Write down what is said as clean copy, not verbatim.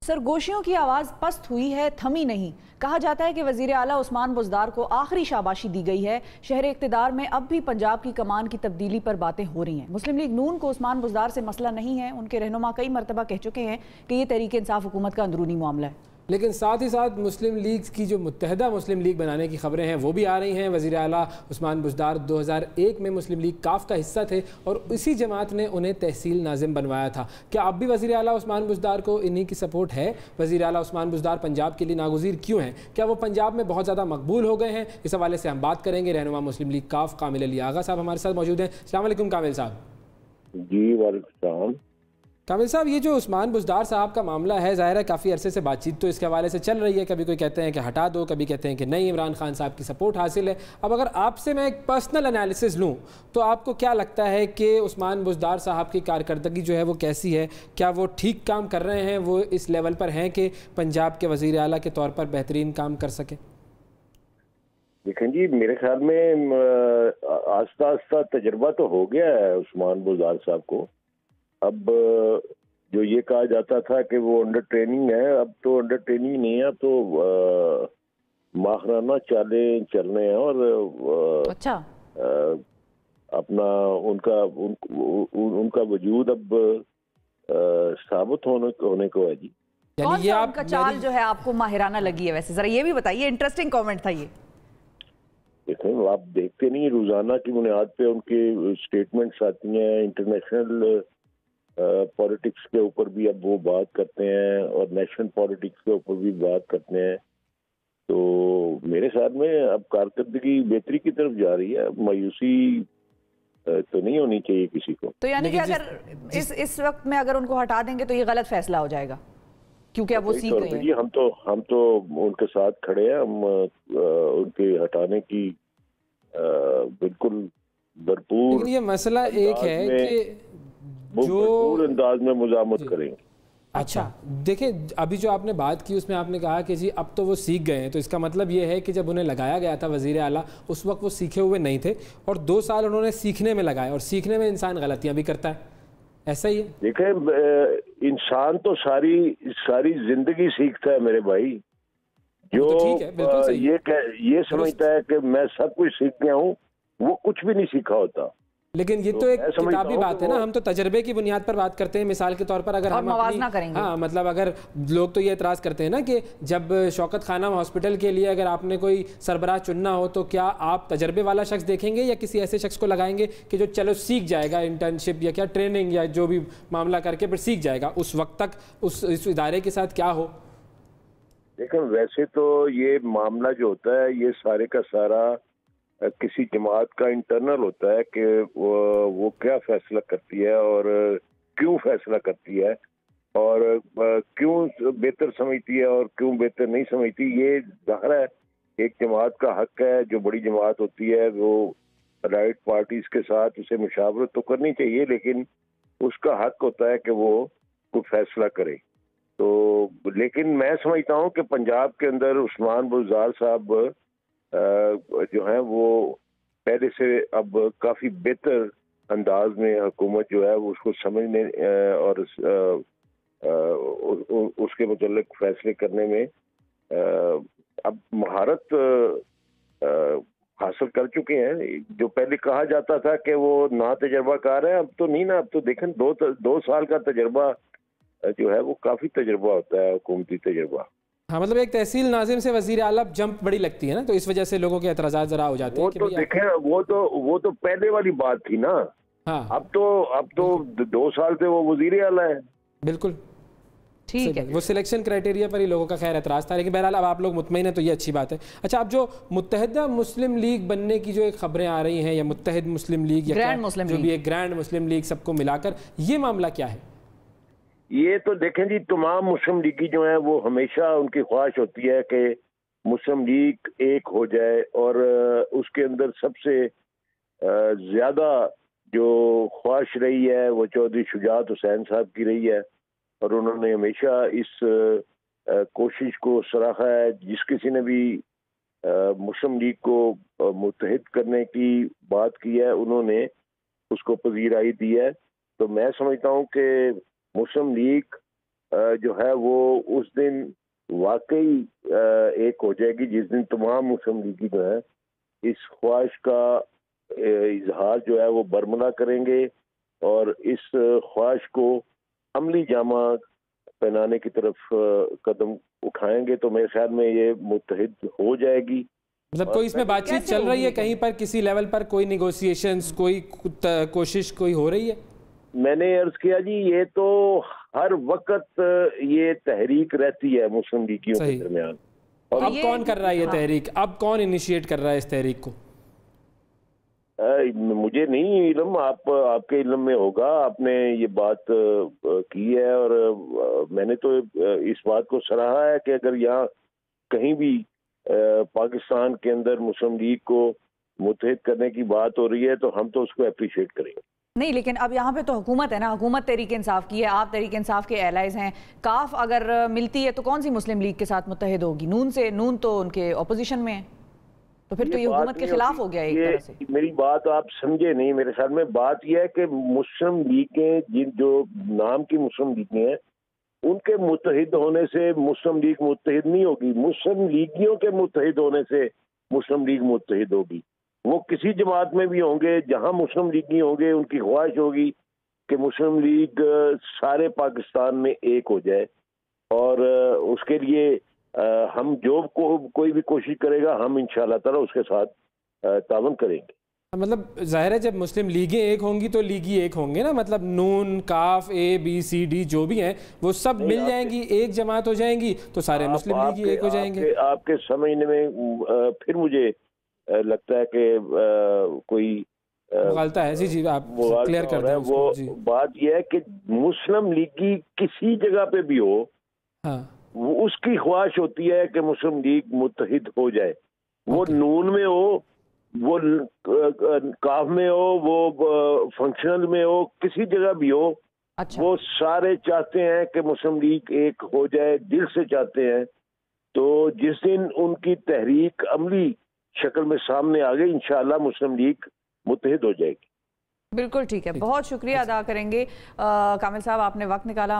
سرگوشیوں کی آواز پست ہوئی ہے، تھمی نہیں۔ کہا جاتا ہے کہ وزیر اعلیٰ عثمان بزدار کو آخری شاباشی دی گئی ہے۔ شہر اقتدار میں اب بھی پنجاب کی کمان کی تبدیلی پر باتیں ہو رہی ہیں۔ مسلم لیگ نون کو عثمان بزدار سے مسئلہ نہیں ہے۔ ان کے رہنما کئی مرتبہ کہہ چکے ہیں کہ یہ تحریک انصاف حکومت کا اندرونی معاملہ ہے، لیکن ساتھ ہی ساتھ مسلم لیگ کی جو متحدہ مسلم لیگ بنانے کی خبریں ہیں وہ بھی آ رہی ہیں۔ وزیر اعلیٰ عثمان بزدار 2001 میں مسلم لیگ کاف کا حصہ تھے اور اسی جماعت نے انہیں تحصیل ناظم بنوایا تھا۔ کیا اب بھی وزیر اعلیٰ عثمان بزدار کو انہی کی سپورٹ ہے؟ وزیر اعلیٰ عثمان بزدار پنجاب کے لیے ناگزیر کیوں ہیں؟ کیا وہ پنجاب میں بہت زیادہ مقبول ہو گئے ہیں؟ اس حوالے سے ہم بات کریں گے۔ رہنما مسلم لیگ کاف کامل علی آغا صاحب ہمارے ساتھ موجود ہیں۔ السلام علیکم کامل صاحب۔ جی وعلیکم السلام۔ کامل صاحب، یہ جو عثمان بزدار صاحب کا معاملہ ہے، ظاہر ہے کافی عرصے سے بات چیت تو اس کے حوالے سے چل رہی ہے۔ کبھی کوئی کہتے ہیں کہ ہٹا دو، کبھی کہتے ہیں کہ نہیں، عمران خان صاحب کی سپورٹ حاصل ہے۔ اب اگر آپ سے میں ایک پرسنل انالیسز لوں تو آپ کو کیا لگتا ہے کہ عثمان بزدار صاحب کی کارکردگی جو ہے وہ کیسی ہے؟ کیا وہ ٹھیک کام کر رہے ہیں؟ وہ اس لیول پر ہیں کہ پنجاب کے وزیر اعلیٰ کے طور پر بہترین کام کر سکیں؟ دیکھیں جی، میرے خیال میں آہستہ آہستہ تجربہ تو ہو گیا ہے عثمان بزدار صاحب کو۔ اب جو یہ کہا جاتا تھا کہ وہ انڈر ٹریننگ ہے، اب تو انڈر ٹریننگ نہیں ہے، اب تو ماہرانہ چالیں چل رہے ہیں اور اچھا اپنا ان کا وجود اب ثابت ہونے کو ہے جی۔ کون سا ان کا چال جو ہے آپ کو ماہرانہ لگی ہے؟ ویسے ذرا یہ بھی بتائیے، انٹرسٹنگ کامنٹ تھا یہ۔ دیکھیں، آپ دیکھتے نہیں، روزانہ کی بنیاد پہ ان کے اسٹیٹمنٹس آتی ہیں، انٹرنیشنل پالیٹکس کے اوپر بھی اب وہ بات کرتے ہیں اور نیشنل پالیٹکس کے اوپر بھی بات کرتے ہیں۔ تو میرے خیال میں اب کارکردگی بہتری کی طرف جا رہی ہے، مایوسی تو نہیں ہونی چاہیے کسی کو۔ تو یعنی کہ اگر اس وقت میں اگر ان کو ہٹا دیں گے تو یہ غلط فیصلہ ہو جائے گا، کیونکہ اب وہ سیکھ گئے ہیں۔ جی ہم تو ان کے ساتھ کھڑے ہیں، ہم ان کے ہٹانے کی بالکل بھرپور، یہ مسئلہ ایک ہے کہ بھرپور انداز میں مزاحمت کریں گے۔ اچھا دیکھیں، ابھی جو آپ نے بات کی اس میں آپ نے کہا کہ جی اب تو وہ سیکھ گئے ہیں، تو اس کا مطلب یہ ہے کہ جب انہیں لگایا گیا تھا وزیر اعلیٰ اس وقت وہ سیکھے ہوئے نہیں تھے، اور 2 سال انہوں نے سیکھنے میں لگائے، اور سیکھنے میں انسان غلطیاں بھی کرتا ہے، ایسا ہی ہے؟ دیکھیں، انسان تو ساری زندگی سیکھتا ہے میرے بھائی۔ جو یہ سمجھتا ہے کہ میں سب کچھ سیکھ گیا ہوں، وہ کچھ بھی نہیں سیکھا ہوتا۔ لیکن یہ تو ایک کتابی بات ہے نا، ہم تو تجربے کی بنیاد پر بات کرتے ہیں۔ مثال کے طور پر اگر ہم موازنہ کریں گے، مطلب اگر لوگ تو یہ اعتراض کرتے ہیں نا کہ جب شوکت خانم ہاسپٹل کے لیے اگر آپ نے کوئی سربراہ چننا ہو تو کیا آپ تجربے والا شخص دیکھیں گے یا کسی ایسے شخص کو لگائیں گے کہ جو چلو سیکھ جائے گا، انٹرنشپ یا کیا ٹریننگ یا جو بھی معاملہ کر کے پھر سیکھ جائے گا، اس وقت تک اس ادارے کے ساتھ کیا ہو؟ دیکھیں، ویسے تو یہ معاملہ جو ہوتا ہے یہ سارے کا سارا کسی جماعت کا انٹرنل ہوتا ہے کہ وہ کیا فیصلہ کرتی ہے اور کیوں فیصلہ کرتی ہے اور کیوں بہتر سمجھتی ہے اور کیوں بہتر نہیں سمجھتی۔ یہ ظاہر ہے ایک جماعت کا حق ہے، جو بڑی جماعت ہوتی ہے وہ رائٹ پارٹیز کے ساتھ اسے مشاورت تو کرنی چاہیے، لیکن اس کا حق ہوتا ہے کہ وہ کوئی فیصلہ کرے۔ تو لیکن میں سمجھتا ہوں کہ پنجاب کے اندر عثمان بزدار صاحب جو ہیں وہ پہلے سے اب کافی بہتر انداز میں حکومت جو ہے وہ اس کو سمجھنے اور اس کے متعلق فیصلے کرنے میں اب مہارت حاصل کر چکے ہیں۔ جو پہلے کہا جاتا تھا کہ وہ نا تجربہ کار ہے، اب تو نہیں نا، اب تو دیکھیں 2 سال کا تجربہ جو ہے وہ کافی تجربہ ہوتا ہے، حکومتی تجربہ۔ ہاں، مطلب ایک تحصیل ناظم سے وزیر اعلیٰ جمپ بڑی لگتی ہے نا، تو اس وجہ سے لوگوں کے اعتراضات ذرا ہو جاتے ہیں۔ وہ تو دیکھیں، وہ تو پہلے والی بات تھی نا۔ اب تو 2 سال سے وہ وزیر اعلیٰ ہے۔ بالکل ٹھیک ہے، وہ سلیکشن کرائٹیریا پر ہی لوگوں کا خیر اعتراض تھا، لیکن بہرحال اب آپ لوگ مطمئن ہیں تو یہ اچھی بات ہے۔ اچھا، اب جو متحدہ مسلم لیگ بننے کی جو ایک خبریں آ رہی ہیں، یا متحد مسلم لیگ یا جو بھی ایک گرینڈ مسلم لیگ، سب کو ملا کر یہ معاملہ کیا ہے؟ یہ تو دیکھیں جی، تمام مسلم لیگی جو ہیں وہ ہمیشہ ان کی خواہش ہوتی ہے کہ مسلم لیگ ایک ہو جائے، اور اس کے اندر سب سے زیادہ جو خواہش رہی ہے وہ چودھری شجاعت حسین صاحب کی رہی ہے، اور انہوں نے ہمیشہ اس کوشش کو سراہا ہے۔ جس کسی نے بھی مسلم لیگ کو متحد کرنے کی بات کی ہے انہوں نے اس کو پذیرائی دی ہے۔ تو میں سمجھتا ہوں کہ مسلم لیگ جو ہے وہ اس دن واقعی ایک ہو جائے گی، جس دن تمام مسلم لیگی جو ہے اس خواہش کا اظہار جو ہے وہ برملا کریں گے اور اس خواہش کو عملی جامہ پہنانے کی طرف قدم اٹھائیں گے، تو میرے خیال میں یہ متحد ہو جائے گی۔ مطلب کوئی اس میں بات چیت چل رہی ہے کہیں پر، کسی لیول پر کوئی نیگوسیشنز، کوئی کوشش کوئی ہو رہی ہے؟ میں نے عرض کیا جی، یہ تو ہر وقت یہ تحریک رہتی ہے مسلم لیگیوں کے درمیان۔ اور اب کون کر رہا ہے یہ تحریک؟ اب کون انیشیٹ کر رہا ہے اس تحریک کو؟ مجھے نہیں علم، آپ کے علم میں ہوگا، آپ نے یہ بات کی ہے اور میں نے تو اس بات کو سراہا ہے کہ اگر یہاں کہیں بھی پاکستان کے اندر مسلم لیگ کو متحد کرنے کی بات ہو رہی ہے تو ہم تو اس کو اپریشیٹ کریں گے۔ نہیں، لیکن اب یہاں پہ تو حکومت ہے نا، حکومت تحریک انصاف کی ہے، آپ تحریک انصاف کے الائز ہیں، کاف اگر ملتی ہے تو کون سی مسلم لیگ کے ساتھ متحد ہوگی؟ نون سے، نون تو ان کے اپوزیشن میں ہے، تو پھر تو یہ حکومت کے خلاف ہو گیا ایک طرح سے۔ میری بات آپ سمجھے نہیں، میرے خیال میں بات یہ ہے کہ مسلم لیگیں جن جو نام کی مسلم لیگیں ہیں ان کے متحد ہونے سے مسلم لیگ متحد نہیں ہوگی، مسلم لیگیوں کے متحد ہونے سے مسلم لیگ متحد ہوگی۔ وہ کسی جماعت میں بھی ہوں گے، جہاں مسلم لیگی ہوں گے ان کی خواہش ہوگی کہ مسلم لیگ سارے پاکستان میں ایک ہو جائے، اور اس کے لیے ہم جو کوئی بھی کوشش کرے گا ہم انشاءاللہ تعالی اس کے ساتھ تعاون کریں گے۔ مطلب ظاہر ہے جب مسلم لیگیں ایک ہوں گی تو لیگی ایک ہوں گے نا، مطلب نون، کاف، اے بی سی ڈی جو بھی ہیں وہ سب مل جائیں گی، ایک جماعت ہو جائیں گی تو سارے مسلم لیگی ایک ہو جائیں گے۔ آپ کے سمجھنے میں پھر مجھے لگتا ہے کہ کوئی مغالطہ ہے۔ جی آپ کلیئر کر دیں۔ وہ بات یہ ہے کہ مسلم لیگی کسی جگہ پہ بھی ہو، اس کی خواہش ہوتی ہے کہ مسلم لیگ متحد ہو جائے، وہ نون میں ہو، وہ کاف میں ہو، وہ فنکشنل میں ہو، کسی جگہ بھی ہو، وہ سارے چاہتے ہیں کہ مسلم لیگ ایک ہو جائے، دل سے چاہتے ہیں۔ تو جس دن ان کی تحریک عملی شکل میں سامنے آ گئی انشاءاللہ مسلم لیگ متحد ہو جائے گی۔ بالکل ٹھیک ہے، بہت شکریہ ادا کریں گے کامل صاحب، آپ نے وقت نکالا۔